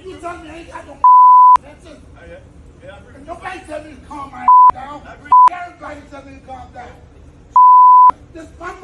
You tell me I ain't got no pension. And nobody tell me to calm my down. Everybody tell me to calm down. This my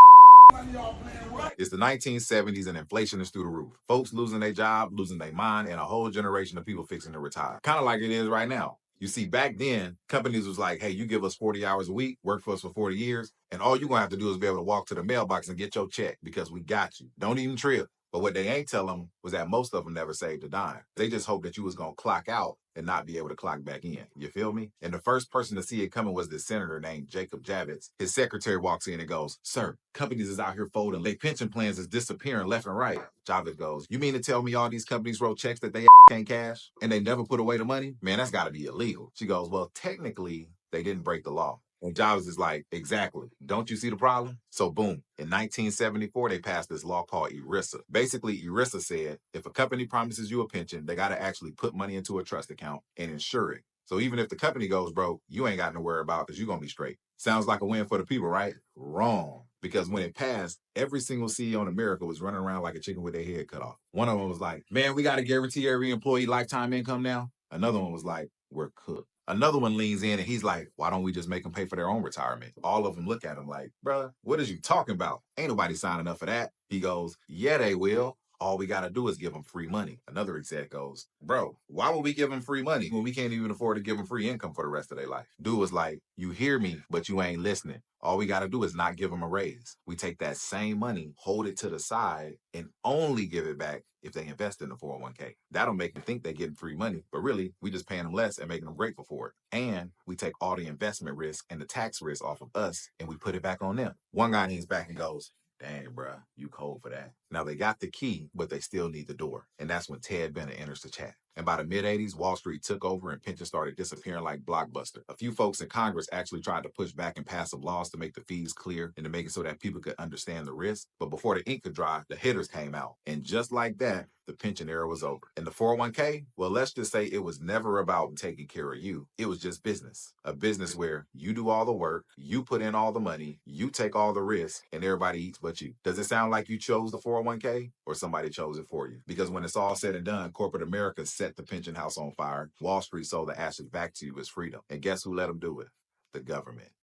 money y'all playing with. It's the 1970s and inflation is through the roof. Folks losing their job, losing their mind, and a whole generation of people fixing to retire. Kind of like it is right now. You see, back then, companies was like, hey, you give us 40 hours a week, work for us for 40 years, and all you're going to have to do is be able to walk to the mailbox and get your check because we got you. Don't even trip. But what they ain't tell them was that most of them never saved a dime. They just hoped that you was going to clock out and not be able to clock back in. You feel me? And the first person to see it coming was this senator named Jacob Javits. His secretary walks in and goes, sir, companies is out here folding. Their pension plans is disappearing left and right. Javits goes, you mean to tell me all these companies wrote checks that they can't cash and they never put away the money? Man, that's got to be illegal. She goes, well, technically, they didn't break the law. And Jobs is like, exactly. Don't you see the problem? So boom, in 1974, they passed this law called ERISA. Basically, ERISA said, if a company promises you a pension, they got to actually put money into a trust account and insure it. So even if the company goes broke, you ain't got to worry about because you're going to be straight. Sounds like a win for the people, right? Wrong. Because when it passed, every single CEO in America was running around like a chicken with their head cut off. One of them was like, man, we got to guarantee every employee lifetime income now. Another one was like, we're cooked. Another one leans in and he's like, why don't we just make them pay for their own retirement? All of them look at him like, bruh, what is you talking about? Ain't nobody signing up for that. He goes, yeah, they will. All we got to do is give them free money. Another exec goes, bro, why would we give them free money when we can't even afford to give them free income for the rest of their life? Dude was like, you hear me, but you ain't listening. All we got to do is not give them a raise. We take that same money, hold it to the side, and only give it back if they invest in the 401k. That'll make them think they're getting free money, but really, we just paying them less and making them grateful for it. And we take all the investment risk and the tax risk off of us, and we put it back on them. One guy leans back and goes, dang, bruh, you cold for that. Now they got the key, but they still need the door. And that's when Ted Bennett enters the chat. And by the mid-'80s, Wall Street took over and pensions started disappearing like Blockbuster. A few folks in Congress actually tried to push back and pass some laws to make the fees clear and to make it so that people could understand the risk. But before the ink could dry, the hitters came out. And just like that, the pension era was over. And the 401k, well, let's just say it was never about taking care of you. It was just business. A business where you do all the work, you put in all the money, you take all the risk, and everybody eats but you. Does it sound like you chose the 401k or somebody chose it for you? Because when it's all said and done, corporate America set the pension house on fire. Wall Street sold the ashes back to you as freedom. And guess who let them do it? The government.